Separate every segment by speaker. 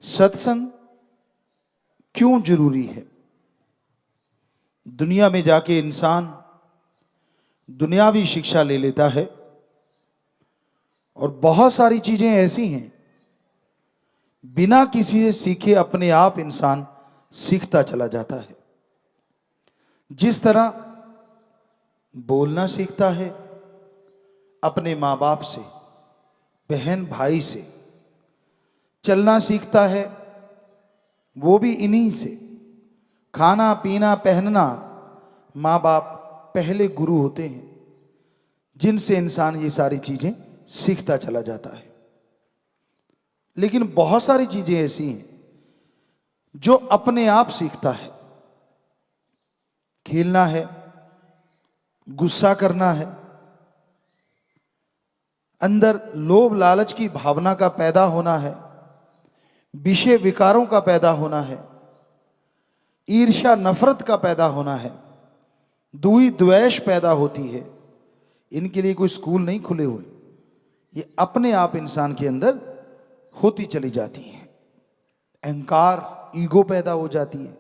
Speaker 1: सत्संग क्यों जरूरी है? दुनिया में जाके इंसान दुनियावी शिक्षा ले लेता है और बहुत सारी चीजें ऐसी हैं बिना किसी से सीखे अपने आप इंसान सीखता चला जाता है। जिस तरह बोलना सीखता है अपने माँ बाप से, बहन भाई से, चलना सीखता है वो भी इन्हीं से, खाना पीना पहनना माँ बाप पहले गुरु होते हैं जिनसे इंसान ये सारी चीजें सीखता चला जाता है। लेकिन बहुत सारी चीजें ऐसी हैं जो अपने आप सीखता है। खेलना है, गुस्सा करना है, अंदर लोभ लालच की भावना का पैदा होना है, विषय विकारों का पैदा होना है, ईर्ष्या नफरत का पैदा होना है, दुई द्वेष पैदा होती है। इनके लिए कोई स्कूल नहीं खुले हुए, ये अपने आप इंसान के अंदर होती चली जाती हैं। अहंकार, ईगो पैदा हो जाती है।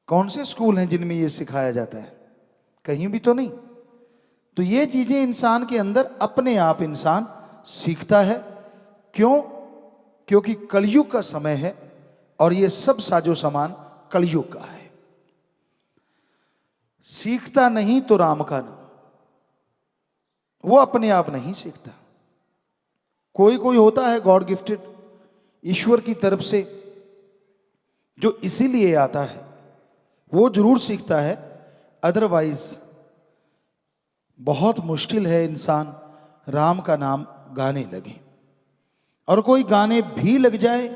Speaker 1: कौन से स्कूल हैं जिनमें ये सिखाया जाता है? कहीं भी तो नहीं। तो ये चीजें इंसान के अंदर अपने आप इंसान सीखता है। क्यों? क्योंकि कलयुग का समय है और ये सब साजो सामान कलयुग का है। सीखता नहीं तो राम का नाम, वो अपने आप नहीं सीखता। कोई कोई होता है गॉड गिफ्टेड, ईश्वर की तरफ से, जो इसीलिए आता है, वो जरूर सीखता है। अदरवाइज बहुत मुश्किल है इंसान राम का नाम गाने लगे। और कोई गाने भी लग जाए,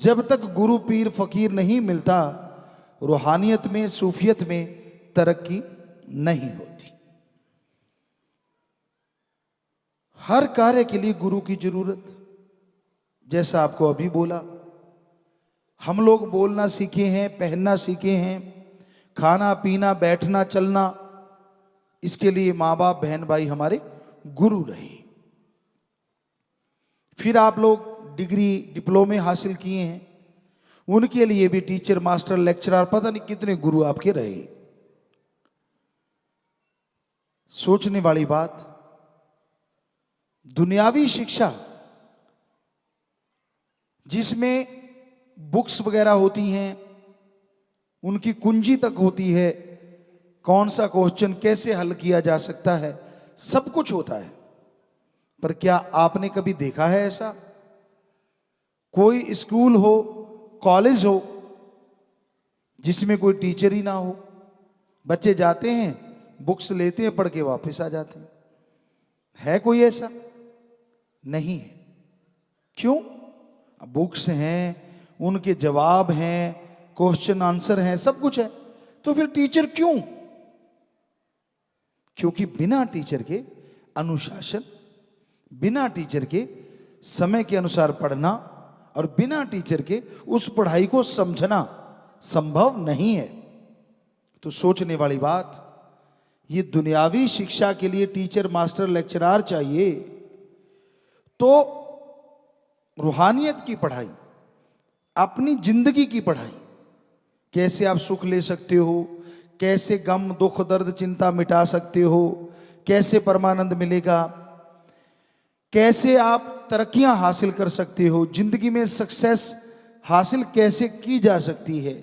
Speaker 1: जब तक गुरु पीर फकीर नहीं मिलता, रूहानियत में, सूफियत में तरक्की नहीं होती। हर कार्य के लिए गुरु की जरूरत। जैसा आपको अभी बोला, हम लोग बोलना सीखे हैं, पहनना सीखे हैं, खाना पीना बैठना चलना, इसके लिए माँ बाप बहन भाई हमारे गुरु रहे। फिर आप लोग डिग्री डिप्लोमे हासिल किए हैं, उनके लिए भी टीचर मास्टर लेक्चरर पता नहीं कितने गुरु आपके रहे। सोचने वाली बात, दुनियावी शिक्षा जिसमें बुक्स वगैरह होती हैं, उनकी कुंजी तक होती है, कौन सा क्वेश्चन कैसे हल किया जा सकता है, सब कुछ होता है। पर क्या आपने कभी देखा है ऐसा? कोई स्कूल हो, कॉलेज हो, जिसमें कोई टीचर ही ना हो। बच्चे जाते हैं, बुक्स लेते हैं, पढ़ के वापस आ जाते हैं। है कोई ऐसा? नहीं है। क्यों? बुक्स हैं, उनके जवाब हैं, क्वेश्चन आंसर हैं, सब कुछ है। तो फिर टीचर क्यों? क्योंकि बिना टीचर के अनुशासन, बिना टीचर के समय के अनुसार पढ़ना और बिना टीचर के उस पढ़ाई को समझना संभव नहीं है। तो सोचने वाली बात, ये दुनियावी शिक्षा के लिए टीचर मास्टर लेक्चरर चाहिए, तो रूहानियत की पढ़ाई, अपनी जिंदगी की पढ़ाई, कैसे आप सुख ले सकते हो, कैसे गम दुख दर्द चिंता मिटा सकते हो, कैसे परमानंद मिलेगा, कैसे आप तरक्कियां हासिल कर सकते हो, जिंदगी में सक्सेस हासिल कैसे की जा सकती है,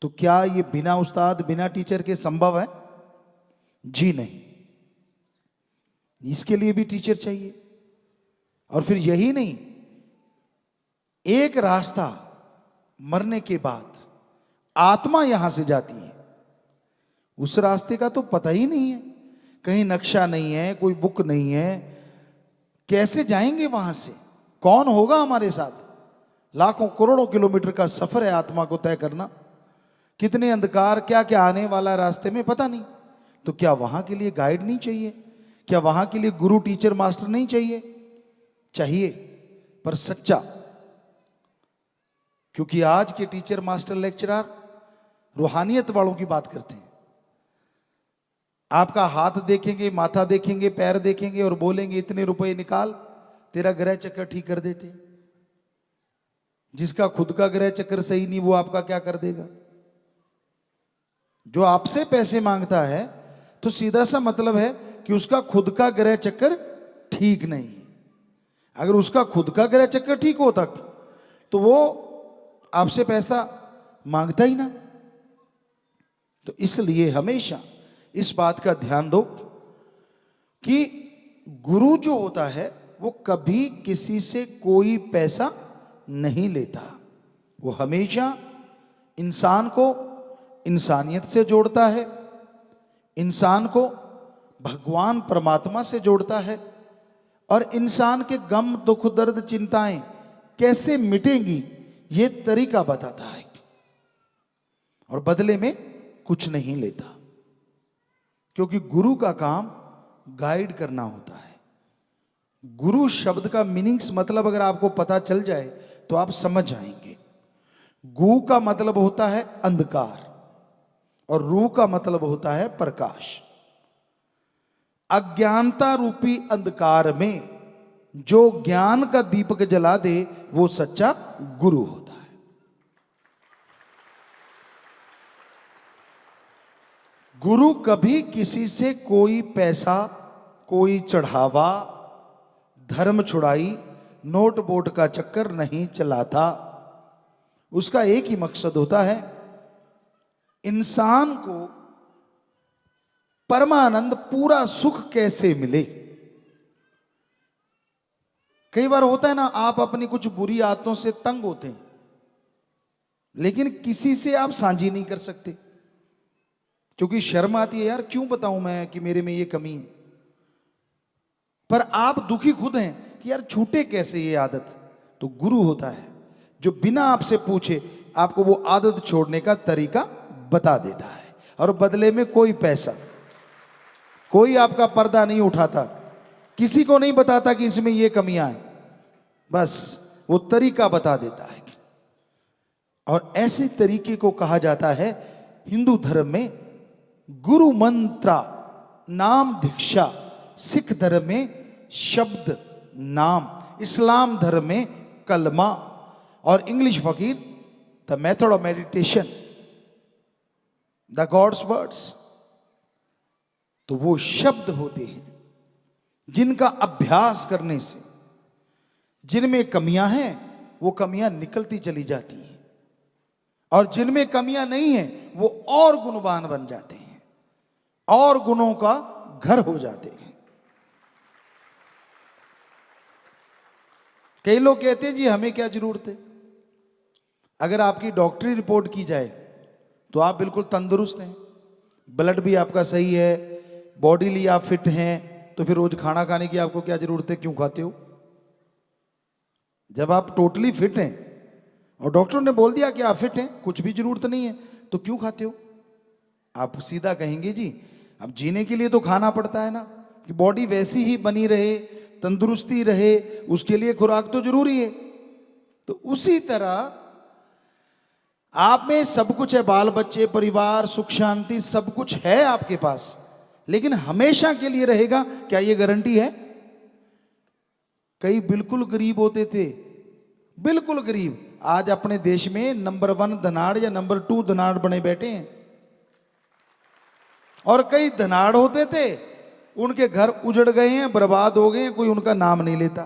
Speaker 1: तो क्या ये बिना उस्ताद बिना टीचर के संभव है? जी नहीं। इसके लिए भी टीचर चाहिए। और फिर यही नहीं, एक रास्ता मरने के बाद आत्मा यहां से जाती है, उस रास्ते का तो पता ही नहीं है, कहीं नक्शा नहीं है, कोई बुक नहीं है, कैसे जाएंगे वहां से? कौन होगा हमारे साथ? लाखों करोड़ों किलोमीटर का सफर है आत्मा को तय करना। कितने अंधकार, क्या क्या आने वाला है रास्ते में, पता नहीं। तो क्या वहां के लिए गाइड नहीं चाहिए? क्या वहां के लिए गुरु टीचर मास्टर नहीं चाहिए? चाहिए, पर सच्चा। क्योंकि आज के टीचर मास्टर लेक्चरर रूहानियत वालों की बात करते हैं। आपका हाथ देखेंगे, माथा देखेंगे, पैर देखेंगे और बोलेंगे इतने रुपए निकाल, तेरा ग्रह चक्कर ठीक कर देते। जिसका खुद का ग्रह चक्र सही नहीं, वो आपका क्या कर देगा? जो आपसे पैसे मांगता है तो सीधा सा मतलब है कि उसका खुद का ग्रह चक्र ठीक नहीं है। अगर उसका खुद का ग्रह चक्र ठीक होता तो वो आपसे पैसा मांगता ही ना। तो इसलिए हमेशा इस बात का ध्यान दो कि गुरु जो होता है वो कभी किसी से कोई पैसा नहीं लेता। वो हमेशा इंसान को इंसानियत से जोड़ता है, इंसान को भगवान परमात्मा से जोड़ता है, और इंसान के गम दुख दर्द चिंताएं कैसे मिटेंगी ये तरीका बताता है, और बदले में कुछ नहीं लेता। क्योंकि गुरु का काम गाइड करना होता है। गुरु शब्द का मीनिंग्स मतलब अगर आपको पता चल जाए तो आप समझ जाएंगे। गु का मतलब होता है अंधकार और रू का मतलब होता है प्रकाश। अज्ञानता रूपी अंधकार में जो ज्ञान का दीपक जला दे वो सच्चा गुरु होता है। गुरु कभी किसी से कोई पैसा, कोई चढ़ावा, धर्म छुड़ाई, नोट बोट का चक्कर नहीं चलाता। उसका एक ही मकसद होता है, इंसान को परमानंद पूरा सुख कैसे मिले। कई बार होता है ना, आप अपनी कुछ बुरी आदतों से तंग होते हैं लेकिन किसी से आप साझी नहीं कर सकते क्योंकि शर्म आती है, यार क्यों बताऊं मैं कि मेरे में ये कमी है। पर आप दुखी खुद हैं कि यार छूटे कैसे ये आदत। तो गुरु होता है जो बिना आपसे पूछे आपको वो आदत छोड़ने का तरीका बता देता है, और बदले में कोई पैसा, कोई आपका पर्दा नहीं उठाता, किसी को नहीं बताता कि इसमें ये कमियां हैं, बस वो तरीका बता देता है। और ऐसे तरीके को कहा जाता है हिंदू धर्म में गुरु मंत्रा, नाम दीक्षा, सिख धर्म में शब्द नाम, इस्लाम धर्म में कलमा, और इंग्लिश फकीर the method of meditation, the gods words. तो वो शब्द होते हैं जिनका अभ्यास करने से जिनमें कमियां हैं वो कमियां निकलती चली जाती हैं, और जिनमें कमियां नहीं हैं वो और गुणवान बन जाते हैं, और गुणों का घर हो जाते हैं। कई लोग कहते हैं जी हमें क्या जरूरत है। अगर आपकी डॉक्टरी रिपोर्ट की जाए तो आप बिल्कुल तंदुरुस्त हैं, ब्लड भी आपका सही है, बॉडीली आप फिट हैं, तो फिर रोज खाना खाने की आपको क्या जरूरत है, क्यों खाते हो? जब आप टोटली फिट हैं और डॉक्टर ने बोल दिया कि आप फिट हैं, कुछ भी जरूरत नहीं है, तो क्यों खाते हो? आप सीधा कहेंगे जी अब जीने के लिए तो खाना पड़ता है ना, कि बॉडी वैसी ही बनी रहे, तंदुरुस्ती रहे, उसके लिए खुराक तो जरूरी है। तो उसी तरह आप में सब कुछ है, बाल बच्चे, परिवार, सुख शांति, सब कुछ है आपके पास, लेकिन हमेशा के लिए रहेगा क्या, ये गारंटी है? कई बिल्कुल गरीब होते थे, बिल्कुल गरीब, आज अपने देश में नंबर 1 धनाड़ या नंबर 2 धनाड़ बने बैठे हैं। और कई धनाड़ होते थे, उनके घर उजड़ गए हैं, बर्बाद हो गए हैं, कोई उनका नाम नहीं लेता।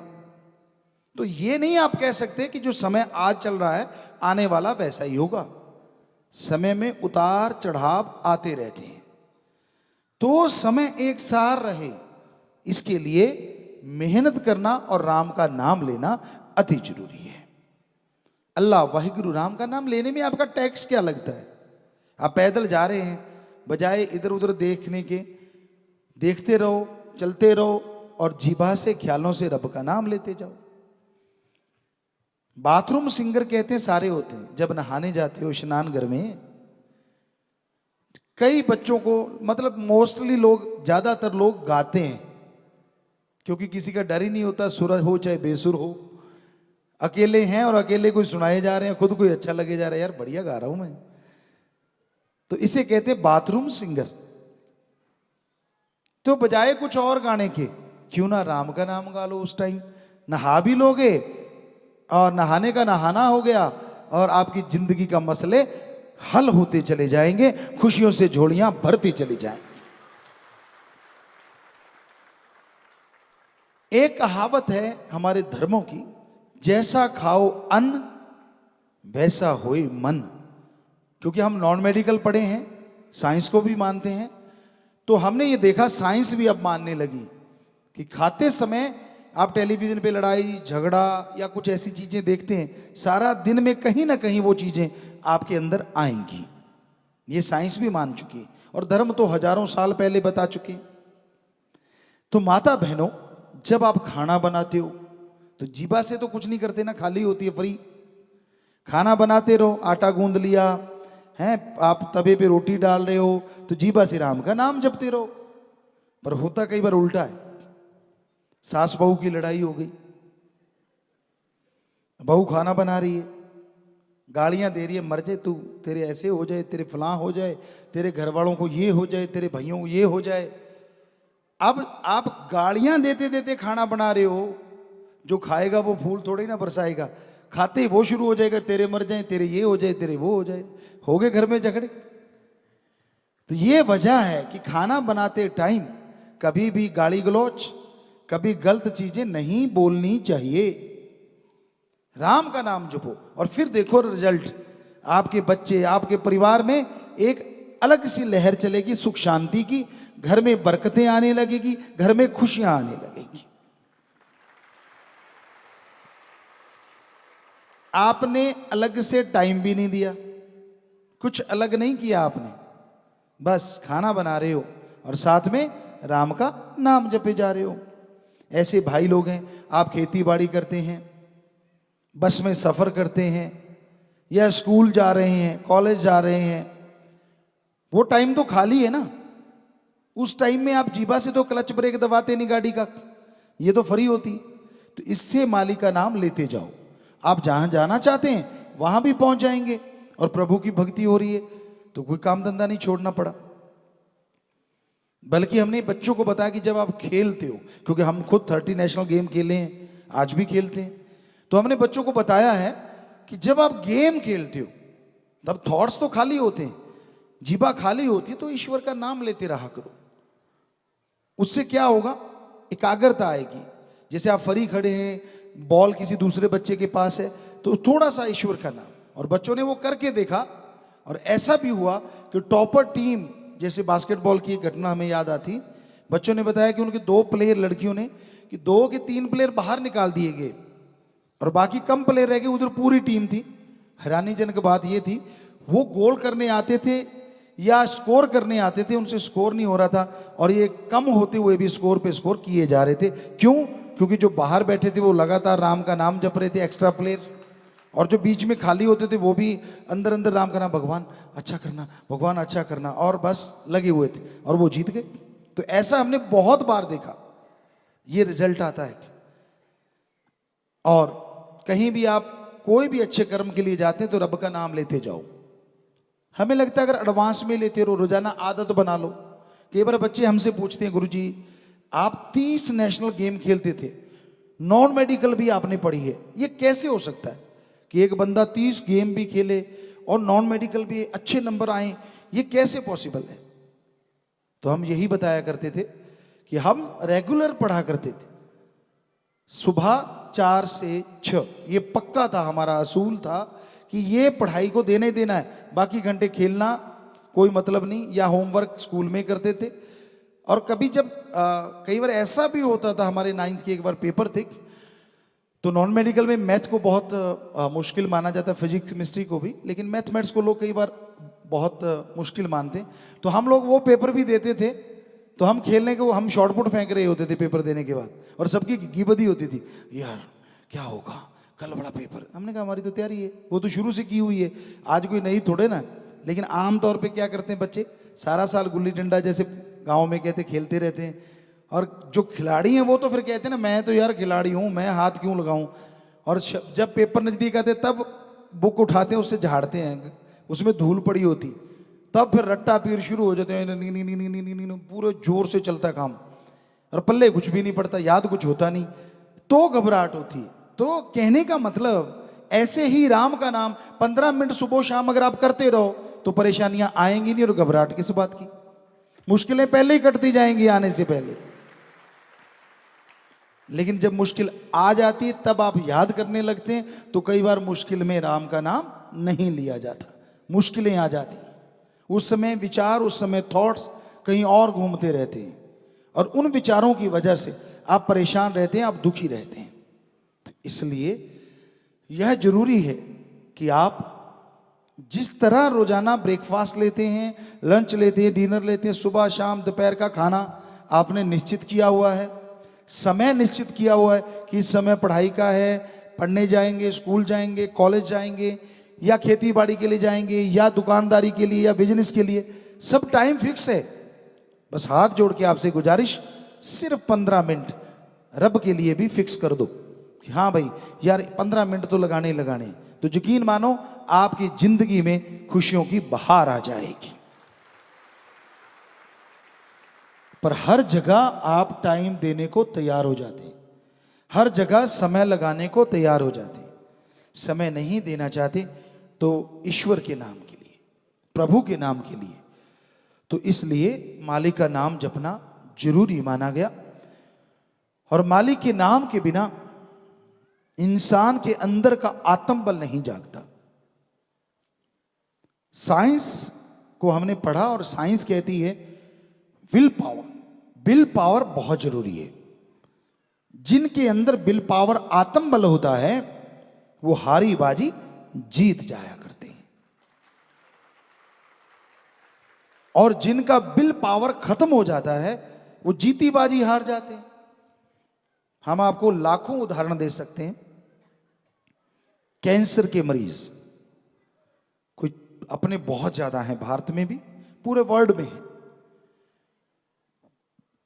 Speaker 1: तो ये नहीं आप कह सकते कि जो समय आज चल रहा है आने वाला वैसा ही होगा। समय में उतार चढ़ाव आते रहते हैं, तो समय एक सार रहे इसके लिए मेहनत करना और राम का नाम लेना अति जरूरी है। अल्लाह वाहिगुरु राम का नाम लेने में आपका टैक्स क्या लगता है? आप पैदल जा रहे हैं, बजाय इधर उधर देखने के देखते रहो, चलते रहो, और जीभा से ख्यालों से रब का नाम लेते जाओ। बाथरूम सिंगर कहते हैं सारे होते हैं। जब नहाने जाते हो स्नान घर में, कई बच्चों को, मतलब मोस्टली लोग, ज्यादातर लोग गाते हैं क्योंकि किसी का डर ही नहीं होता, सुर हो चाहे बेसुर हो। अकेले हैं और अकेले कोई सुनाए जा रहे हैं, खुद कोई अच्छा लगे जा रहा है, यार बढ़िया गा रहा हूं मैं, तो इसे कहते हैं बाथरूम सिंगर। तो बजाय कुछ और गाने के क्यों ना राम का नाम गा लो। उस टाइम नहा भी लोगे और नहाने का नहाना हो गया और आपकी जिंदगी का मसले हल होते चले जाएंगे, खुशियों से झोलियां भरती चली जाएंगी। एक कहावत है हमारे धर्मों की, जैसा खाओ अन्न वैसा होए मन। क्योंकि हम नॉन मेडिकल पढ़े हैं, साइंस को भी मानते हैं, तो हमने ये देखा साइंस भी अब मानने लगी कि खाते समय आप टेलीविजन पे लड़ाई झगड़ा या कुछ ऐसी चीजें देखते हैं, सारा दिन में कहीं ना कहीं वो चीजें आपके अंदर आएंगी। ये साइंस भी मान चुकी है और धर्म तो हजारों साल पहले बता चुके। तो माता बहनों, जब आप खाना बनाते हो तो जीभा से तो कुछ नहीं करते ना, खाली होती है, फ्री। खाना बनाते रहो, आटा गूंद लिया है, आप तवे पे रोटी डाल रहे हो तो जीभा से राम का नाम जपते रहो। पर होता कई बार उल्टा है, सास बहू की लड़ाई हो गई, बहू खाना बना रही है, गालियां दे रही है, मर जाए तू, तेरे ऐसे हो जाए, तेरे फलां हो जाए, तेरे घर वालों को ये हो जाए, तेरे भाइयों को ये हो जाए। अब आप गालियां देते देते खाना बना रहे हो, जो खाएगा वो फूल थोड़े ना बरसाएगा, खाते ही वो शुरू हो जाएगा, तेरे मर जाए, तेरे ये हो जाए, तेरे वो हो जाए, हो गए घर में झगड़े। तो ये वजह है कि खाना बनाते टाइम कभी भी गाली गलौच, कभी गलत चीजें नहीं बोलनी चाहिए। राम का नाम जपो और फिर देखो रिजल्ट, आपके बच्चे, आपके परिवार में एक अलग सी लहर चलेगी, सुख शांति की, घर में बरकतें आने लगेगी, घर में खुशियां आने लगेगी। आपने अलग से टाइम भी नहीं दिया, कुछ अलग नहीं किया आपने, बस खाना बना रहे हो और साथ में राम का नाम जपे जा रहे हो। ऐसे भाई लोग हैं, आप खेती बाड़ी करते हैं, बस में सफर करते हैं, या स्कूल जा रहे हैं, कॉलेज जा रहे हैं, वो टाइम तो खाली है ना। उस टाइम में आप जीभा से तो क्लच ब्रेक दबाते नहीं गाड़ी का, ये तो फ्री होती। तो इससे मालिक का नाम लेते जाओ, आप जहां जाना चाहते हैं वहां भी पहुंच जाएंगे और प्रभु की भक्ति हो रही है तो कोई काम धंधा नहीं छोड़ना पड़ा। बल्कि हमने बच्चों को बताया कि जब आप खेलते हो, क्योंकि हम खुद 30 नेशनल गेम खेले हैं, आज भी खेलते हैं, तो हमने बच्चों को बताया है कि जब आप गेम खेलते हो तब थॉट्स तो खाली होते हैं, जीभा खाली होती है, तो ईश्वर का नाम लेते रहा करो। उससे क्या होगा, एकाग्रता आएगी। जैसे आप फरी खड़े हैं, बॉल किसी दूसरे बच्चे के पास है, तो थोड़ा सा ईश्वर का नाम, और बच्चों ने वो करके देखा और ऐसा भी हुआ कि टॉपर टीम, जैसे बास्केटबॉल की एक घटना हमें याद आती, बच्चों ने बताया कि उनके 2 प्लेयर, लड़कियों ने, कि 2 के 3 प्लेयर बाहर निकाल दिए गए और बाकी कम प्लेयर रह गए, उधर पूरी टीम थी। हैरानीजनक बात ये थी, वो गोल करने आते थे या स्कोर करने आते थे, उनसे स्कोर नहीं हो रहा था और ये कम होते हुए भी स्कोर पे स्कोर किए जा रहे थे। क्यों? क्योंकि जो बाहर बैठे थे वो लगातार राम का नाम जप रहे थे, एक्स्ट्रा प्लेयर, और जो बीच में खाली होते थे वो भी अंदर अंदर राम का नाम, भगवान अच्छा करना, भगवान अच्छा करना, और बस लगे हुए थे और वो जीत गए। तो ऐसा हमने बहुत बार देखा, ये रिजल्ट आता है। और कहीं भी आप कोई भी अच्छे कर्म के लिए जाते हैं तो रब का नाम लेते जाओ। हमें लगता है अगर एडवांस में लेते रहो, रोजाना आदत बना लो। कई बार बच्चे हमसे पूछते हैं, गुरुजी आप 30 नेशनल गेम खेलते थे, नॉन मेडिकल भी आपने पढ़ी है, ये कैसे हो सकता है कि एक बंदा 30 गेम भी खेले और नॉन मेडिकल भी अच्छे नंबर आए, ये कैसे पॉसिबल है? तो हम यही बताया करते थे कि हम रेगुलर पढ़ा करते थे, सुबह 4 से 6, ये पक्का था, हमारा असूल था कि ये पढ़ाई को देना ही देना है, बाकी घंटे खेलना कोई मतलब नहीं, या होमवर्क स्कूल में करते थे। और कभी जब कई बार ऐसा भी होता था, हमारे 9th के एक बार पेपर थे, तो नॉन मेडिकल में मैथ को बहुत मुश्किल माना जाता है, फिजिक्स केमिस्ट्री को भी, लेकिन मैथमेटिक्स को लोग कई बार बहुत मुश्किल मानते हैं। तो हम लोग वो पेपर भी देते थे, तो हम खेलने को, हम शॉर्ट पुट फेंक रहे होते थे पेपर देने के बाद, और सबकी गिबदी होती थी, यार क्या होगा कल बड़ा पेपर। हमने कहा हमारी तो तैयारी है, वो तो शुरू से की हुई है, आज कोई नई थोड़े ना। लेकिन आम तौर पे क्या करते हैं बच्चे, सारा साल गुल्ली डंडा, जैसे गांव में कहते, खेलते रहते हैं। और जो खिलाड़ी हैं वो तो फिर कहते हैं ना, मैं तो यार खिलाड़ी हूं, मैं हाथ क्यों लगाऊं। और जब पेपर नजदीक आते तब बुक उठाते हैं, उससे झाड़ते हैं, उसमें धूल पड़ी होती, तब फिर रट्टा पीर शुरू हो जाते हैं, नी नी नी नी नी नी नी, पूरे जोर से चलता काम, और पल्ले कुछ भी नहीं पड़ता, याद कुछ होता नहीं, तो घबराहट होती है। तो कहने का मतलब ऐसे ही राम का नाम 15 मिनट सुबह शाम अगर आप करते रहो तो परेशानियां आएंगी नहीं, और घबराहट किस बात की। मुश्किलें पहले ही कटती जाएंगी आने से पहले। लेकिन जब मुश्किल आ जाती है तब आप याद करने लगते हैं, तो कई बार मुश्किल में राम का नाम नहीं लिया जाता, मुश्किलें आ जाती हैं। उस समय विचार, उस समय थॉट्स कहीं और घूमते रहते हैं, और उन विचारों की वजह से आप परेशान रहते हैं, आप दुखी रहते हैं। तो इसलिए यह जरूरी है कि आप जिस तरह रोजाना ब्रेकफास्ट लेते हैं, लंच लेते हैं, डिनर लेते हैं, सुबह शाम दोपहर का खाना आपने निश्चित किया हुआ है, समय निश्चित किया हुआ है कि इस समय पढ़ाई का है, पढ़ने जाएंगे, स्कूल जाएंगे, कॉलेज जाएंगे, या खेती बाड़ी के लिए जाएंगे, या दुकानदारी के लिए, या बिजनेस के लिए, सब टाइम फिक्स है। बस हाथ जोड़ के आपसे गुजारिश, सिर्फ 15 मिनट रब के लिए भी फिक्स कर दो कि हाँ भाई यार 15 मिनट तो लगाने ही लगाने। तो यकीन मानो आपकी जिंदगी में खुशियों की बहार आ जाएगी। पर हर जगह आप टाइम देने को तैयार हो जाते हैं, हर जगह समय लगाने को तैयार हो जाते हैं। समय नहीं देना चाहते तो ईश्वर के नाम के लिए, प्रभु के नाम के लिए, तो इसलिए मालिक का नाम जपना जरूरी माना गया। और मालिक के नाम के बिना इंसान के अंदर का आत्मबल नहीं जागता। साइंस को हमने पढ़ा और साइंस कहती है विल पावर, विल पावर बहुत जरूरी है। जिनके अंदर विल पावर, आत्मबल होता है, वो हारी बाजी जीत जाया करते हैं, और जिनका विल पावर खत्म हो जाता है वो जीती बाजी हार जाते हैं। हम आपको लाखों उदाहरण दे सकते हैं। कैंसर के मरीज कोई अपने बहुत ज्यादा हैं, भारत में भी, पूरे वर्ल्ड में है।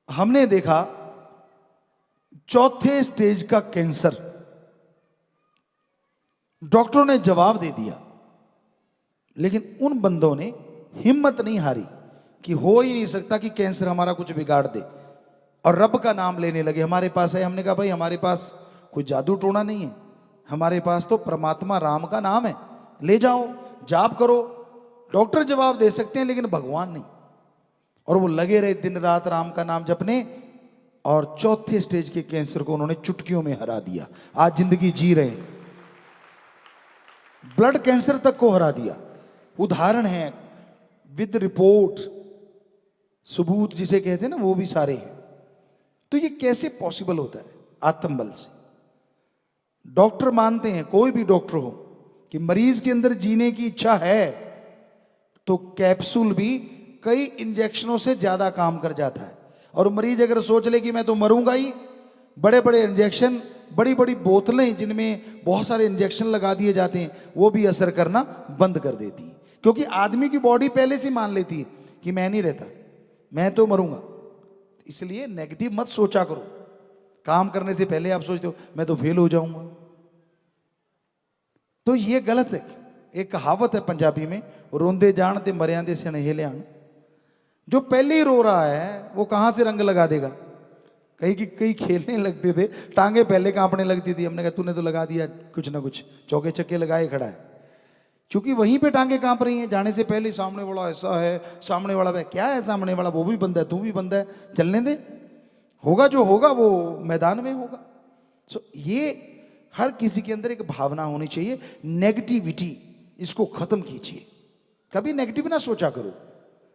Speaker 1: हमने देखा चौथे स्टेज का कैंसर, डॉक्टरों ने जवाब दे दिया, लेकिन उन बंदों ने हिम्मत नहीं हारी कि हो ही नहीं सकता कि कैंसर हमारा कुछ बिगाड़ दे, और रब का नाम लेने लगे। हमारे पास है, हमने कहा भाई हमारे पास कोई जादू टोना नहीं है, हमारे पास तो परमात्मा राम का नाम है, ले जाओ जाप करो। डॉक्टर जवाब दे सकते हैं लेकिन भगवान नहीं। और वो लगे रहे दिन रात राम का नाम जपने, और चौथे स्टेज के कैंसर को उन्होंने चुटकियों में हरा दिया। आज जिंदगी जी रहे हैं, ब्लड कैंसर तक को हरा दिया। उदाहरण है विद रिपोर्ट, सबूत जिसे कहते हैं ना, वो भी सारे हैं। तो ये कैसे पॉसिबल होता है? आत्मबल से। डॉक्टर मानते हैं, कोई भी डॉक्टर हो, कि मरीज के अंदर जीने की इच्छा है, तो कैप्सूल भी कई इंजेक्शनों से ज्यादा काम कर जाता है। और मरीज अगर सोच ले कि मैं तो मरूंगा ही, बड़े बड़े इंजेक्शन, बड़ी बड़ी बोतलें जिनमें बहुत सारे इंजेक्शन लगा दिए जाते हैं, वो भी असर करना बंद कर देती हैं। क्योंकि आदमी की बॉडी पहले से मान लेती है कि मैं नहीं रहता, मैं तो मरूंगा। इसलिए नेगेटिव मत सोचा करो। काम करने से पहले आप सोचते हो मैं तो फेल हो जाऊंगा, तो ये गलत है। एक कहावत है पंजाबी में, रोंदे जान ते मरियां दे स्नेहे लियान। जो पहले ही रो रहा है वो कहां से रंग लगा देगा? कई खेलने लगते थे, टांगे पहले कांपने लगती थी, हमने कहा तूने तो लगा दिया कुछ ना कुछ, चौके चक्के लगाए खड़ा है। क्योंकि वहीं पे टांगे कांप रही हैं, जाने से पहले सामने वाला ऐसा है, सामने वाला है, क्या है सामने वाला, वो भी बंदा है, तू भी बंदा है, चलने दे, होगा जो होगा वो मैदान में होगा। सो ये हर किसी के अंदर एक भावना होनी चाहिए, नेगेटिविटी, इसको खत्म कीजिए। कभी नेगेटिव ना सोचा करो।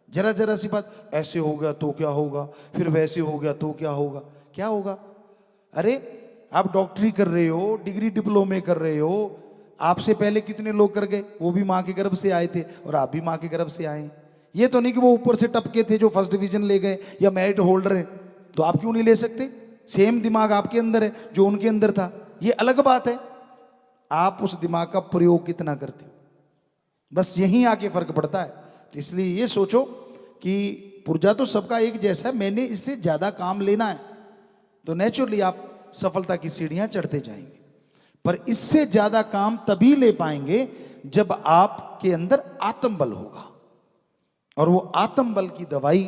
Speaker 1: जरा जरा सी बात, ऐसे हो गया तो क्या होगा, फिर वैसे हो गया तो क्या होगा, क्या होगा? अरे आप डॉक्टरी कर रहे हो, डिग्री डिप्लोमे कर रहे हो, आपसे पहले कितने लोग कर गए, वो भी मां के गर्भ से आए थे और आप भी मां के गर्भ से आए। ये तो नहीं कि वो ऊपर से टपके थे जो फर्स्ट डिवीजन ले गए या मेरिट होल्डर हैं, तो आप क्यों नहीं ले सकते? सेम दिमाग आपके अंदर है जो उनके अंदर था, ये अलग बात है। आप उस दिमाग का प्रयोग कितना करते हो, बस यहीं आके फर्क पड़ता है। तो इसलिए ये सोचो कि पुर्जा तो सबका एक जैसा है, मैंने इससे ज्यादा काम लेना है, तो नेचुरली आप सफलता की सीढ़ियां चढ़ते जाएंगे। पर इससे ज्यादा काम तभी ले पाएंगे जब आपके अंदर आत्मबल होगा। और वो आत्मबल की दवाई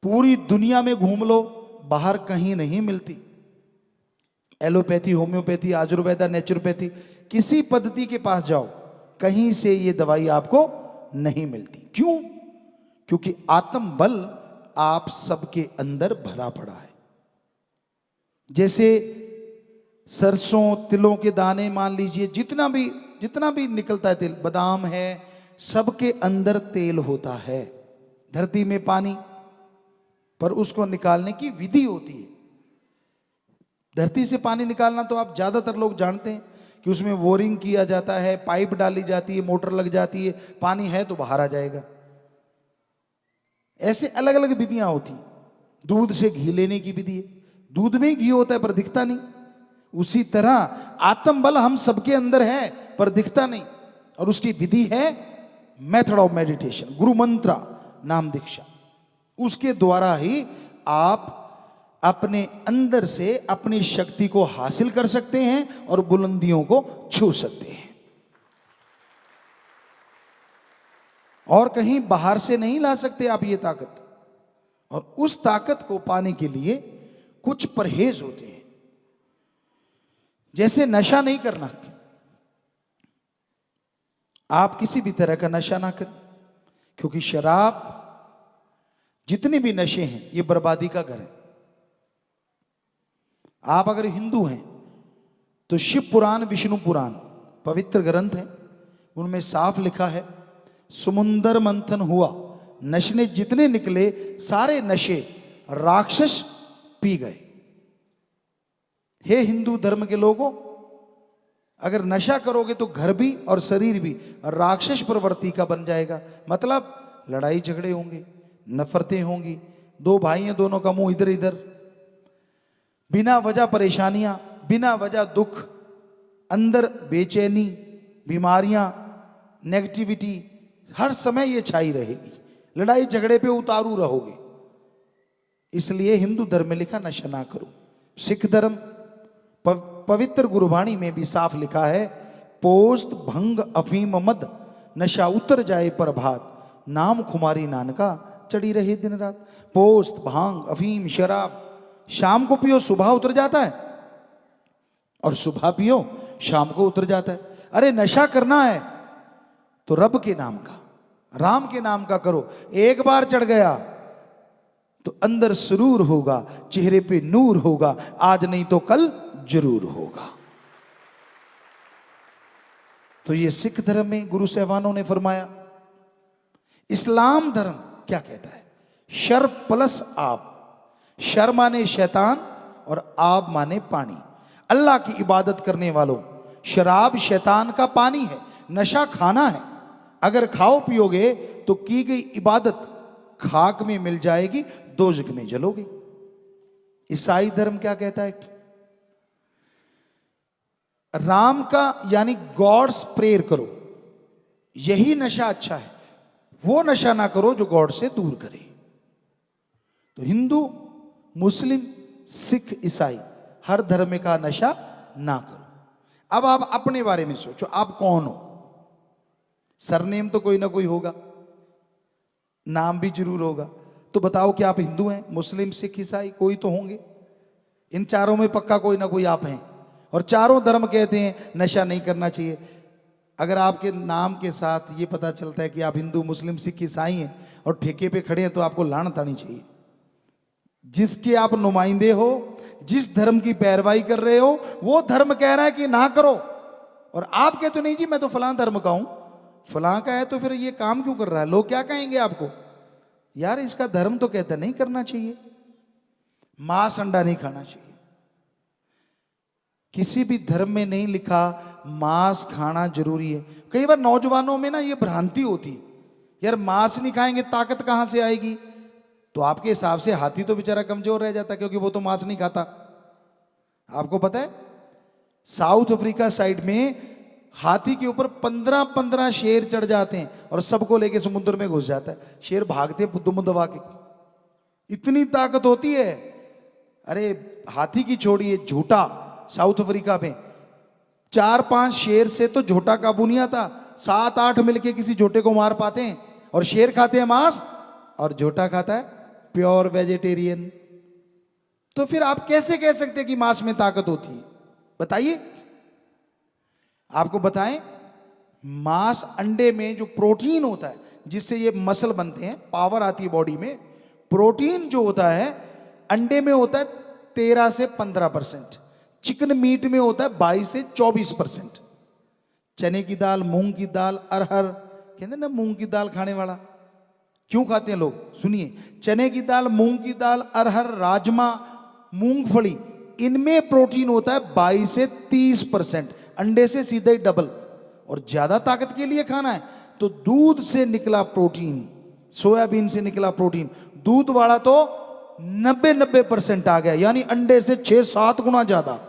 Speaker 1: पूरी दुनिया में घूम लो, बाहर कहीं नहीं मिलती। एलोपैथी, होम्योपैथी, आयुर्वेदा, नेचुरोपैथी, किसी पद्धति के पास जाओ, कहीं से ये दवाई आपको नहीं मिलती। क्यों? क्योंकि आत्म बल आप सबके अंदर भरा पड़ा है। जैसे सरसों, तिलों के दाने, मान लीजिए जितना भी निकलता है तेल, बादाम है, सबके अंदर तेल होता है। धरती में पानी, पर उसको निकालने की विधि होती है। धरती से पानी निकालना तो आप ज्यादातर लोग जानते हैं कि उसमें बोरिंग किया जाता है, पाइप डाली जाती है, मोटर लग जाती है, पानी है तो बाहर आ जाएगा। ऐसे अलग अलग विधियां होती। दूध से घी लेने की विधि है, दूध में घी होता है पर दिखता नहीं। उसी तरह आत्म बल हम सबके अंदर है पर दिखता नहीं, और उसकी विधि है मेथड ऑफ मेडिटेशन, गुरु मंत्रा नाम दीक्षा। उसके द्वारा ही आप अपने अंदर से अपनी शक्ति को हासिल कर सकते हैं और बुलंदियों को छू सकते हैं, और कहीं बाहर से नहीं ला सकते आप ये ताकत। और उस ताकत को पाने के लिए कुछ परहेज होते हैं। जैसे नशा नहीं करना, आप किसी भी तरह का नशा ना करें, क्योंकि शराब, जितने भी नशे हैं, ये बर्बादी का घर है। आप अगर हिंदू हैं तो शिव पुराण, विष्णु पुराण पवित्र ग्रंथ हैं, उनमें साफ लिखा है, समुंदर मंथन हुआ, नशे जितने निकले सारे नशे राक्षस पी गए। हे हिंदू धर्म के लोगों, अगर नशा करोगे तो घर भी और शरीर भी राक्षस प्रवृत्ति का बन जाएगा। मतलब लड़ाई झगड़े होंगे, नफरतें होंगी, दो भाई हैं, दोनों का मुंह इधर इधर, बिना वजह परेशानियां, बिना वजह दुख, अंदर बेचैनी, बीमारियां, नेगेटिविटी, हर समय ये छाई रहेगी। लड़ाई झगड़े पे उतारू रहोगे। इसलिए हिंदू धर्म में लिखा नशा ना करो। सिख धर्म पवित्र गुरबाणी में भी साफ लिखा है, पोस्त भंग अफीम मद, नशा उतर जाए प्रभात, नाम खुमारी नानका चढ़ी रहे दिन रात। पोस्त, भांग, अफीम, शराब शाम को पियो सुबह उतर जाता है, और सुबह पियो शाम को उतर जाता है। अरे नशा करना है तो रब के नाम का, राम के नाम का करो। एक बार चढ़ गया तो अंदर सुरूर होगा, चेहरे पे नूर होगा, आज नहीं तो कल जरूर होगा। तो ये सिख धर्म में गुरु साहबानों ने फरमाया। इस्लाम धर्म क्या कहता है? शर प्लस आप। शर माने शैतान और आब माने पानी। अल्लाह की इबादत करने वालों, शराब शैतान का पानी है, नशा खाना है। अगर खाओ पियोगे तो की गई इबादत खाक में मिल जाएगी, दोजख में जलोगे। ईसाई धर्म क्या कहता है? राम का यानी गॉड्स प्रेयर करो, यही नशा अच्छा है। वो नशा ना करो जो गॉड से दूर करे। तो हिंदू, मुस्लिम, सिख, ईसाई हर धर्म का नशा ना करो। अब आप अपने बारे में सोचो, आप कौन हो? सरनेम तो कोई ना कोई होगा, नाम भी जरूर होगा। तो बताओ कि आप हिंदू हैं, मुस्लिम, सिख, ईसाई? कोई तो होंगे। इन चारों में पक्का कोई ना कोई आप हैं। और चारों धर्म कहते हैं नशा नहीं करना चाहिए। अगर आपके नाम के साथ ये पता चलता है कि आप हिंदू, मुस्लिम, सिख, ईसाई हैं और ठेके पे खड़े हैं, तो आपको लानत आनी चाहिए। जिसके आप नुमाइंदे हो, जिस धर्म की पैरवाई कर रहे हो, वो धर्म कह रहा है कि ना करो, और आप कहते नहीं जी मैं तो फलां धर्म का हूं। फलां का है तो फिर ये काम क्यों कर रहा है? लोग क्या कहेंगे आपको? यार इसका धर्म तो कहता नहीं करना चाहिए, मांस अंडा नहीं खाना चाहिए। किसी भी धर्म में नहीं लिखा मांस खाना जरूरी है। कई बार नौजवानों में ना ये भ्रांति होती है, यार मांस नहीं खाएंगे ताकत कहां से आएगी? तो आपके हिसाब से हाथी तो बेचारा कमजोर रह जाता, क्योंकि वो तो मांस नहीं खाता। आपको पता है साउथ अफ्रीका साइड में हाथी के ऊपर 15-15 शेर चढ़ जाते हैं और सबको लेके समुद्र में घुस जाता है। शेर भागते दुम दबा के, इतनी ताकत होती है। अरे हाथी की छोड़िए, झूठा साउथ अफ्रीका में 4-5 शेर से तो झोटा काबू नहीं आता। 7-8 मिलके किसी झोटे को मार पाते हैं, और शेर खाते हैं मांस और झोटा खाता है प्योर वेजिटेरियन। तो फिर आप कैसे कह सकते हैं कि मांस में ताकत होती है? बताइए, आपको बताएं। मांस, अंडे में जो प्रोटीन होता है जिससे ये मसल बनते हैं, पावर आती है बॉडी में, प्रोटीन जो होता है अंडे में होता है 13 से 15%, चिकन मीट में होता है 22 से 24%। चने की दाल, मूंग की दाल, अरहर, कहते हैं ना मूंग की दाल खाने वाला, क्यों खाते हैं लोग? सुनिए, चने की दाल, मूंग की दाल, अरहर, राजमा, मूंगफली, इनमें प्रोटीन होता है 22 से 30%, अंडे से सीधा ही डबल। और ज्यादा ताकत के लिए खाना है तो दूध से निकला प्रोटीन, सोयाबीन से निकला प्रोटीन, दूध वाला तो 90% आ गया, यानी अंडे से 6-7 गुना ज्यादा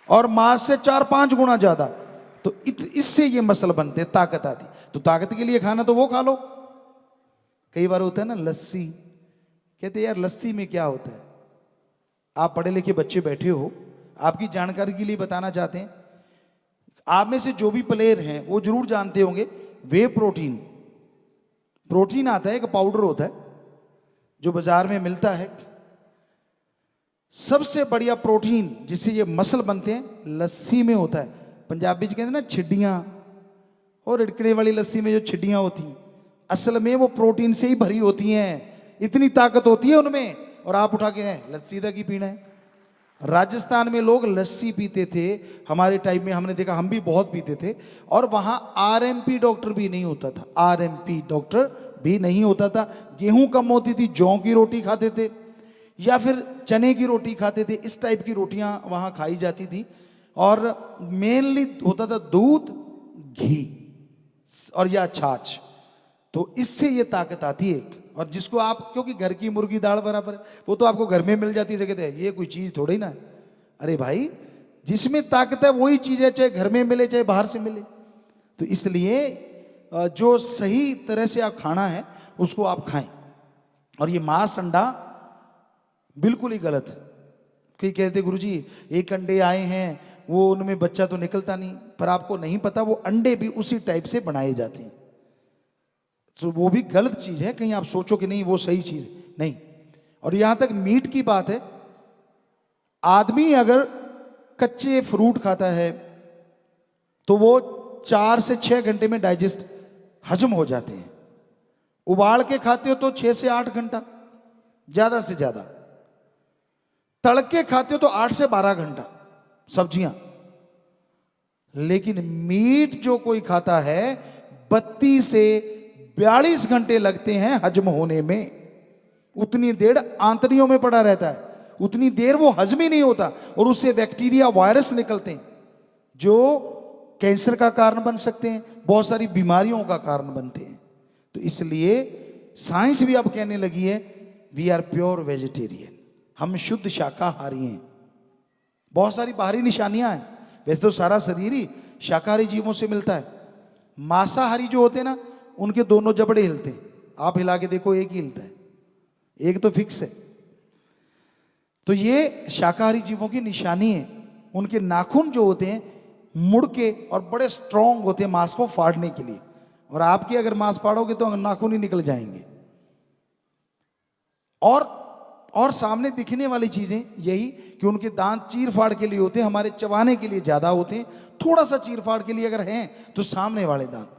Speaker 1: और मांस से 4-5 गुना ज्यादा। तो इससे ये मसल बनते, ताकत आती। तो ताकत के लिए खाना तो वो खा लो। कई बार होता है ना लस्सी, कहते यार लस्सी में क्या होता है? आप पढ़े लिखे बच्चे बैठे हो, आपकी जानकारी के लिए बताना चाहते हैं। आप में से जो भी प्लेयर हैं वो जरूर जानते होंगे, वे प्रोटीन, प्रोटीन आता है, एक पाउडर होता है जो बाजार में मिलता है। सबसे बढ़िया प्रोटीन जिससे ये मसल बनते हैं लस्सी में होता है। पंजाबी जी कहते हैं ना छिड्डियां, और रिड़कने वाली लस्सी में जो छिड्डियां होती हैं असल में वो प्रोटीन से ही भरी होती हैं, इतनी ताकत होती है उनमें। और आप उठा के लस्सी तक ही पीना है। राजस्थान में लोग लस्सी पीते थे, हमारे टाइम में हमने देखा, हम भी बहुत पीते थे। और वहां आरएमपी डॉक्टर भी नहीं होता था, आरएमपी डॉक्टर भी नहीं होता था। गेहूं कम होती थी, जौ की रोटी खाते थे या फिर चने की रोटी खाते थे, इस टाइप की रोटियां वहां खाई जाती थी। और मेनली होता था दूध, घी और या छाछ। तो इससे ये ताकत आती है। और जिसको आप, क्योंकि घर की मुर्गी दाल बराबर है, वो तो आपको घर में मिल जाती है, कहते हैं ये कोई चीज थोड़ी ना है। अरे भाई, जिसमें ताकत है वही चीज है, चाहे घर में मिले चाहे बाहर से मिले। तो इसलिए जो सही तरह से आप खाना है उसको आप खाएं। और ये मांस, अंडा बिल्कुल ही गलत। कई कहते गुरुजी एक अंडे आए हैं, वो उनमें बच्चा तो निकलता नहीं, पर आपको नहीं पता वो अंडे भी उसी टाइप से बनाए जाते हैं। तो वो भी गलत चीज है, कहीं आप सोचो कि नहीं वो सही चीज नहीं। और यहां तक मीट की बात है, आदमी अगर कच्चे फ्रूट खाता है तो वो 4 से 6 घंटे में डाइजेस्ट, हजम हो जाते हैं। उबाल के खाते हो तो 6 से 8 घंटा ज्यादा से ज्यादा, तड़ के खाते हो तो 8 से 12 घंटा सब्जियां। लेकिन मीट जो कोई खाता है 32 से 42 घंटे लगते हैं हजम होने में। उतनी देर आंतड़ियों में पड़ा रहता है, उतनी देर वो हजम ही नहीं होता, और उससे बैक्टीरिया, वायरस निकलते हैं जो कैंसर का कारण बन सकते हैं, बहुत सारी बीमारियों का कारण बनते हैं। तो इसलिए साइंस भी अब कहने लगी है वी आर प्योर वेजिटेरियन, हम शुद्ध शाकाहारी हैं। बहुत सारी बाहरी निशानियां हैं, वैसे तो सारा शरीर ही शाकाहारी जीवों से मिलता है। मांसाहारी जो होते हैं ना, उनके दोनों जबड़े हिलते हैं, आप हिला के देखो एक ही हिलता है, एक तो फिक्स है। तो ये शाकाहारी जीवों की निशानी है। उनके नाखून जो होते हैं मुड़ के और बड़े स्ट्रांग होते हैं मांस को फाड़ने के लिए, और आपके अगर मांस फाड़ोगे तो नाखून ही निकल जाएंगे। और सामने दिखने वाली चीजें यही कि उनके दांत चीर फाड़ के लिए होते हैं, हमारे चबाने के लिए ज्यादा होते हैं। थोड़ा सा चीर फाड़ के लिए अगर हैं तो सामने वाले दांत,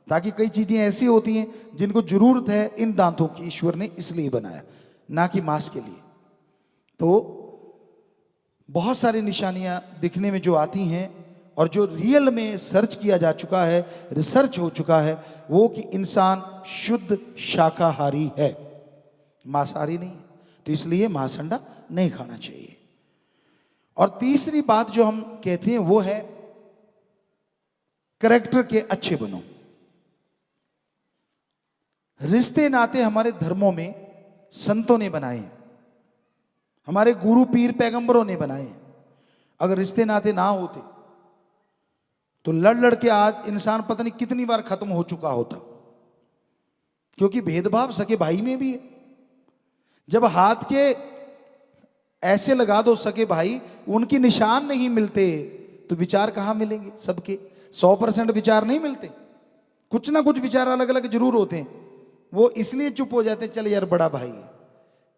Speaker 1: ताकि कई चीजें ऐसी होती हैं जिनको जरूरत है इन दांतों की, ईश्वर ने इसलिए बनाया, ना कि मांस के लिए। तो बहुत सारी निशानियां दिखने में जो आती हैं और जो रियल में सर्च किया जा चुका है, रिसर्च हो चुका है, वो कि इंसान शुद्ध शाकाहारी है, मांसाहारी नहीं है। तो इसलिए मांस अंडा नहीं खाना चाहिए। और तीसरी बात जो हम कहते हैं वो है कैरेक्टर के अच्छे बनो। रिश्ते नाते हमारे धर्मों में संतों ने बनाए, हमारे गुरु पीर पैगंबरों ने बनाए। अगर रिश्ते नाते ना होते तो लड़ लड़ के आज इंसान पता नहीं कितनी बार खत्म हो चुका होता, क्योंकि भेदभाव सके भाई में भी है। जब हाथ के ऐसे लगा दो सके भाई, उनकी निशान नहीं मिलते तो विचार कहां मिलेंगे? सबके 100% विचार नहीं मिलते, कुछ ना कुछ विचार अलग अलग जरूर होते हैं। वो इसलिए चुप हो जाते, चल यार बड़ा भाई है,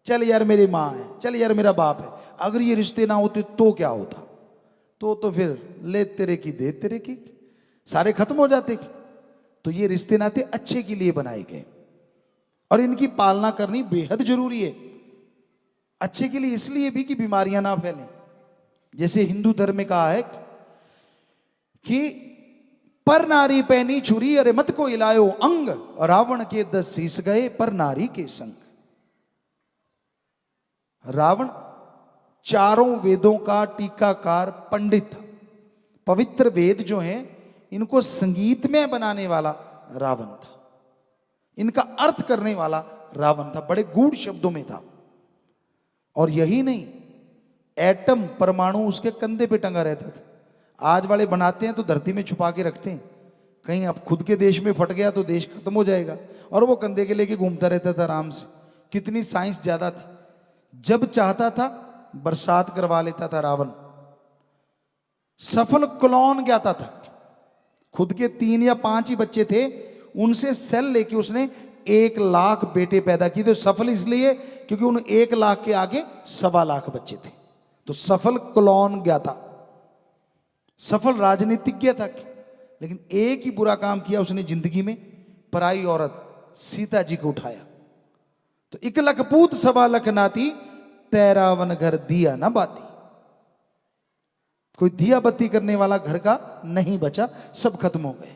Speaker 1: चल यार मेरी माँ है, चल यार मेरा बाप है। अगर ये रिश्ते ना होते तो क्या होता? तो फिर ले तेरे की दे तेरे की, सारे खत्म हो जाते। तो ये रिश्ते नाते अच्छे के लिए बनाए गए और इनकी पालना करनी बेहद जरूरी है। अच्छे के लिए इसलिए भी कि बीमारियां ना फैलें। जैसे हिंदू धर्म में कहा है कि पर नारी पैनी छुरी, अरे मत को इलायो अंग, रावण के 10 शीश गए पर नारी के संग। रावण चारों वेदों का टीकाकार पंडित था। पवित्र वेद जो हैं इनको संगीत में बनाने वाला रावण था, इनका अर्थ करने वाला रावण था, बड़े गूढ़ शब्दों में था। और यही नहीं, एटम परमाणु उसके कंधे पे टंगा रहता था। आज वाले बनाते हैं तो धरती में छुपा के रखते हैं, कहीं अब खुद के देश में फट गया तो देश खत्म हो जाएगा, और वो कंधे के लेके घूमता रहता था आराम से। कितनी साइंस ज्यादा थी। जब चाहता था बरसात करवा लेता था रावण। सफल क्लोन ज्ञाता था, खुद के 3 या 5 ही बच्चे थे, उनसे सेल लेके उसने 1 लाख बेटे पैदा किए थे। सफल इसलिए क्योंकि उन 1 लाख के आगे 1.25 लाख बच्चे थे। तो सफल क्लोन ज्ञाता, सफल राजनीतिज्ञ था। लेकिन एक ही बुरा काम किया उसने जिंदगी में, पराई औरत सीता जी को उठाया। तो 1 लख पूत 1.25 लख नाती, तेरा वन घर दिया ना बाती। कोई दिया बत्ती करने वाला घर का नहीं बचा, सब खत्म हो गए।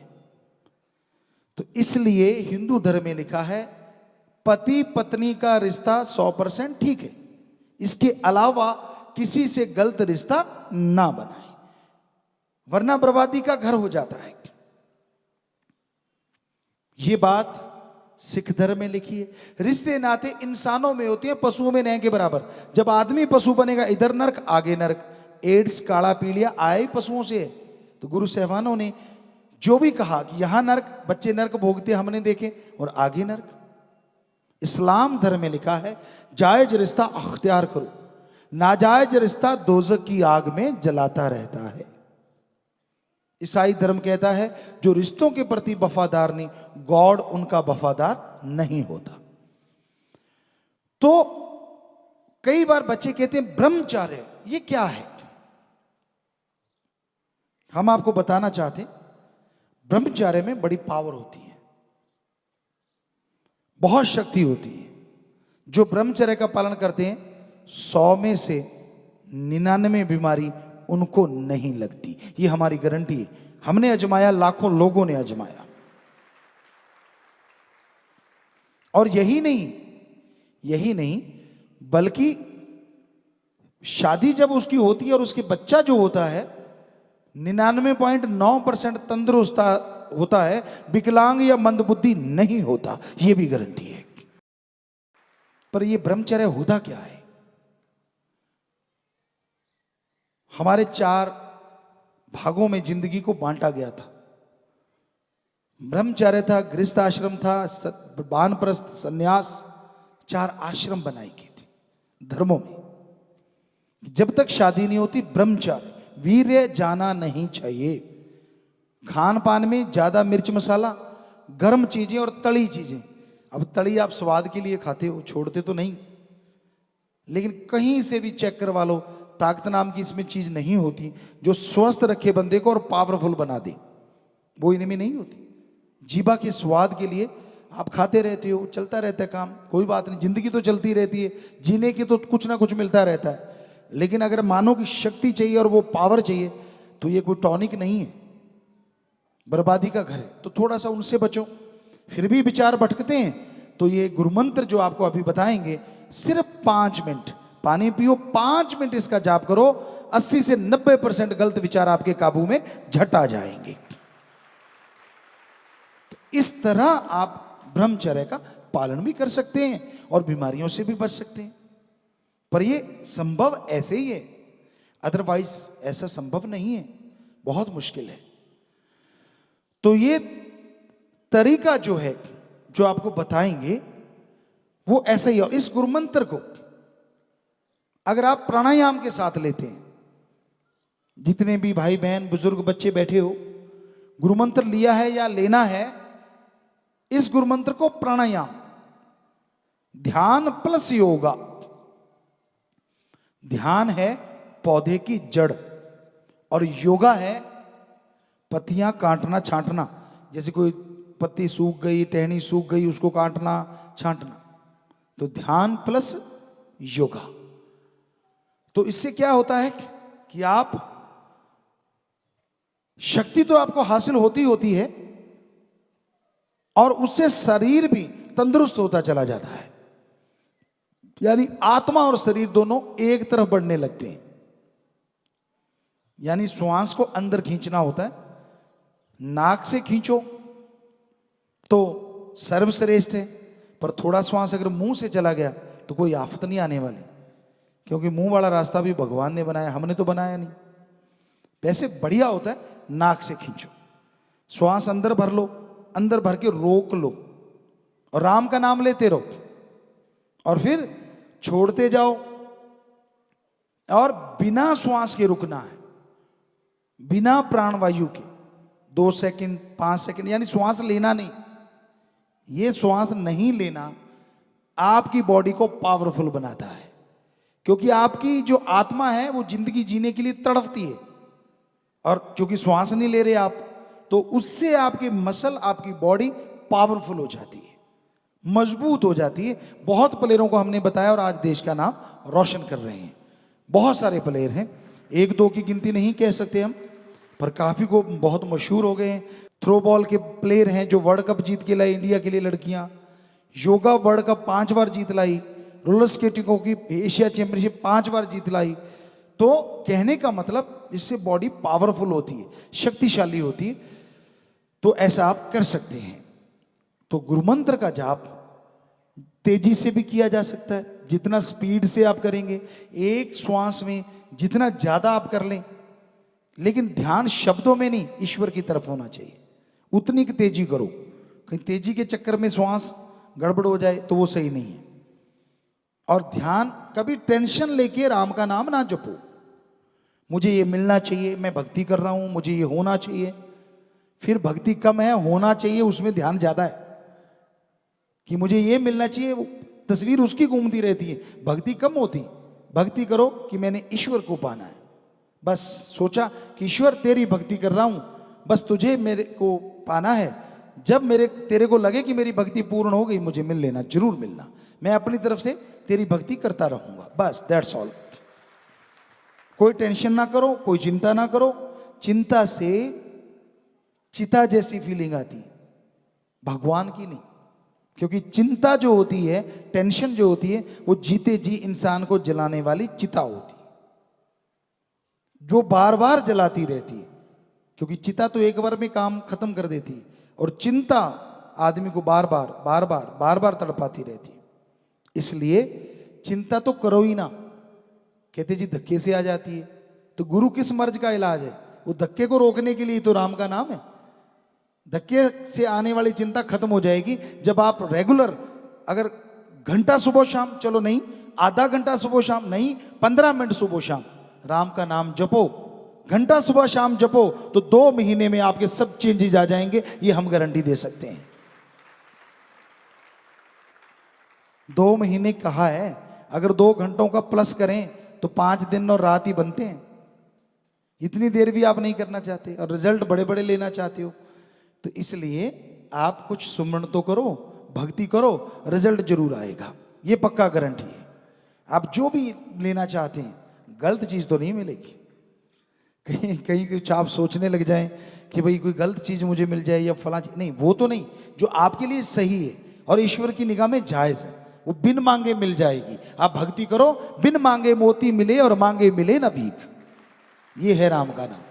Speaker 1: तो इसलिए हिंदू धर्म में लिखा है पति पत्नी का रिश्ता 100% ठीक है, इसके अलावा किसी से गलत रिश्ता ना बनाए, वरना बर्बादी का घर हो जाता है। यह बात सिख धर्म में लिखी है। रिश्ते नाते इंसानों में होते हैं, पशुओं में नहीं के बराबर। जब आदमी पशु बनेगा, इधर नरक आगे नरक। एड्स काला पीलिया आए ही पशुओं से है। तो गुरु साहबानों ने जो भी कहा कि यहां नरक, बच्चे नरक भोगते हमने देखे, और आगे नरक। इस्लाम धर्म में लिखा है जायज रिश्ता अख्तियार करो, नाजायज रिश्ता दोजख की आग में जलाता रहता है। ईसाई धर्म कहता है जो रिश्तों के प्रति वफादार नहीं, गॉड उनका वफादार नहीं होता। तो कई बार बच्चे कहते हैं ब्रह्मचर्य ये क्या है? हम आपको बताना चाहते हैं ब्रह्मचर्य में बड़ी पावर होती है, बहुत शक्ति होती है। जो ब्रह्मचर्य का पालन करते हैं 100 में से 99 बीमारी उनको नहीं लगती। ये हमारी गारंटी है, हमने आजमाया, लाखों लोगों ने आजमाया। और यही नहीं बल्कि शादी जब उसकी होती है और उसके बच्चा जो होता है 99.9% तंदुरुस्त होता है, विकलांग या मंदबुद्धि नहीं होता, यह भी गारंटी है। पर यह ब्रह्मचर्य होता क्या है? हमारे 4 भागों में जिंदगी को बांटा गया था। ब्रह्मचर्य था, गृहस्थ आश्रम था, वानप्रस्थ, सन्यास, 4 आश्रम बनाए गए थे धर्मों में। जब तक शादी नहीं होती ब्रह्मचर्य, वीर्य जाना नहीं चाहिए। खान पान में ज्यादा मिर्च मसाला, गर्म चीजें और तली चीजें। अब तली आप स्वाद के लिए खाते हो, छोड़ते तो नहीं, लेकिन कहीं से भी चेक करवा लो, ताकत नाम की इसमें चीज नहीं होती जो स्वस्थ रखे बंदे को और पावरफुल बना दे, वो इनमें नहीं होती। जीभा के स्वाद के लिए आप खाते रहते हो, चलता रहता है काम, कोई बात नहीं, जिंदगी तो चलती रहती है, जीने की तो कुछ ना कुछ मिलता रहता है। लेकिन अगर मानो की शक्ति चाहिए और वो पावर चाहिए तो ये कोई टॉनिक नहीं है, बर्बादी का घर है। तो थोड़ा सा उनसे बचो। फिर भी विचार भटकते हैं तो ये गुरुमंत्र जो आपको अभी बताएंगे, सिर्फ 5 मिनट पानी पियो, 5 मिनट इसका जाप करो, 80 से 90% गलत विचार आपके काबू में झट आ जाएंगे। तो इस तरह आप ब्रह्मचर्य का पालन भी कर सकते हैं और बीमारियों से भी बच सकते हैं। पर ये संभव ऐसे ही है, अदरवाइज ऐसा संभव नहीं है, बहुत मुश्किल है। तो ये तरीका जो है जो आपको बताएंगे वो ऐसा ही है। और इस गुरुमंत्र को अगर आप प्राणायाम के साथ लेते हैं, जितने भी भाई बहन बुजुर्ग बच्चे बैठे हो, गुरुमंत्र लिया है या लेना है, इस गुरुमंत्र को प्राणायाम, ध्यान प्लस योगा, ध्यान है पौधे की जड़, और योगा है पत्तियां काटना छांटना। जैसे कोई पत्ती सूख गई, टहनी सूख गई, उसको काटना छांटना। तो ध्यान प्लस योगा। तो इससे क्या होता है कि आप, शक्ति तो आपको हासिल होती होती है और उससे शरीर भी तंदुरुस्त होता चला जाता है। यानी आत्मा और शरीर दोनों एक तरफ बढ़ने लगते हैं। यानी श्वास को अंदर खींचना होता है, नाक से खींचो तो सर्वश्रेष्ठ है, पर थोड़ा श्वास अगर मुंह से चला गया तो कोई आफत नहीं आने वाली, क्योंकि मुंह वाला रास्ता भी भगवान ने बनाया, हमने तो बनाया नहीं। वैसे बढ़िया होता है नाक से खींचो, श्वास अंदर भर लो, अंदर भर के रोक लो और राम का नाम लेते रहो, और फिर छोड़ते जाओ। और बिना श्वास के रुकना है, बिना प्राणवायु के 2 सेकंड 5 सेकंड, यानी श्वास लेना नहीं। ये श्वास नहीं लेना आपकी बॉडी को पावरफुल बनाता है, क्योंकि आपकी जो आत्मा है वो जिंदगी जीने के लिए तड़पती है, और क्योंकि श्वास नहीं ले रहे आप, तो उससे आपके मसल, आपकी बॉडी पावरफुल हो जाती है, मजबूत हो जाती है। बहुत प्लेयरों को हमने बताया और आज देश का नाम रोशन कर रहे हैं। बहुत सारे प्लेयर हैं, 1-2 की गिनती नहीं कह सकते हम, पर काफी को बहुत मशहूर हो गए हैं। थ्रो बॉल के प्लेयर हैं जो वर्ल्ड कप जीत के लाई इंडिया के लिए लड़कियां, योगा वर्ल्ड कप 5 बार जीत लाई, रोलर स्केटिंगों की एशिया चैंपियनशिप 5 बार जीत लाई। तो कहने का मतलब इससे बॉडी पावरफुल होती है, शक्तिशाली होती है। तो ऐसा आप कर सकते हैं। तो गुरु मंत्र का जाप तेजी से भी किया जा सकता है, जितना स्पीड से आप करेंगे, एक श्वास में जितना ज्यादा आप कर लें, लेकिन ध्यान शब्दों में नहीं, ईश्वर की तरफ होना चाहिए। उतनी की तेजी करो, कहीं तेजी के चक्कर में श्वास गड़बड़ हो जाए तो वो सही नहीं है। और ध्यान, कभी टेंशन लेके राम का नाम ना जपो, मुझे ये मिलना चाहिए, मैं भक्ति कर रहा हूं, मुझे ये होना चाहिए। फिर भक्ति कम है, होना चाहिए उसमें ध्यान ज्यादा है, कि मुझे ये मिलना चाहिए, वो तस्वीर उसकी घूमती रहती है, भक्ति कम होती। भक्ति करो कि मैंने ईश्वर को पाना है, बस सोचा कि ईश्वर तेरी भक्ति कर रहा हूं, बस तुझे मेरे को पाना है। जब तेरे को लगे कि मेरी भक्ति पूर्ण हो गई, मुझे मिल लेना, जरूर मिलना, मैं अपनी तरफ से तेरी भक्ति करता रहूंगा, बस दैट्स ऑल। कोई टेंशन ना करो, कोई चिंता ना करो। चिंता से चिता जैसी फीलिंग आती, भगवान की नहीं। क्योंकि चिंता जो होती है, टेंशन जो होती है, वो जीते जी इंसान को जलाने वाली चिता होती है, जो बार बार जलाती रहती है। क्योंकि चिता तो एक बार में काम खत्म कर देती है, और चिंता आदमी को बार बार तड़पाती रहती है। इसलिए चिंता तो करो ही ना। कहते जी धक्के से आ जाती है, तो गुरु किस मर्ज का इलाज है? वो धक्के को रोकने के लिए तो राम का नाम है। धक्के से आने वाली चिंता खत्म हो जाएगी जब आप रेगुलर, अगर घंटा सुबह शाम, चलो नहीं आधा घंटा सुबह शाम, नहीं 15 मिनट सुबह शाम राम का नाम जपो, घंटा सुबह शाम जपो, तो 2 महीने में आपके सब चेंजेस आ जाएंगे, ये हम गारंटी दे सकते हैं। 2 महीने कहा है, अगर 2 घंटों का प्लस करें तो 5 दिन और रात ही बनते हैं। इतनी देर भी आप नहीं करना चाहते और रिजल्ट बड़े बड़े लेना चाहते हो, तो इसलिए आप कुछ सुमरण तो करो, भक्ति करो, रिजल्ट जरूर आएगा, ये पक्का गारंटी है। आप जो भी लेना चाहते हैं, गलत चीज तो नहीं मिलेगी। कहीं कहीं कुछ आप सोचने लग जाएं कि भाई कोई गलत चीज मुझे मिल जाए या फला चीज, नहीं, वो तो नहीं। जो आपके लिए सही है और ईश्वर की निगाह में जायज है, वो बिन मांगे मिल जाएगी। आप भक्ति करो, बिन मांगे मोती मिले और मांगे मिले ना भीख। ये है राम का नाम।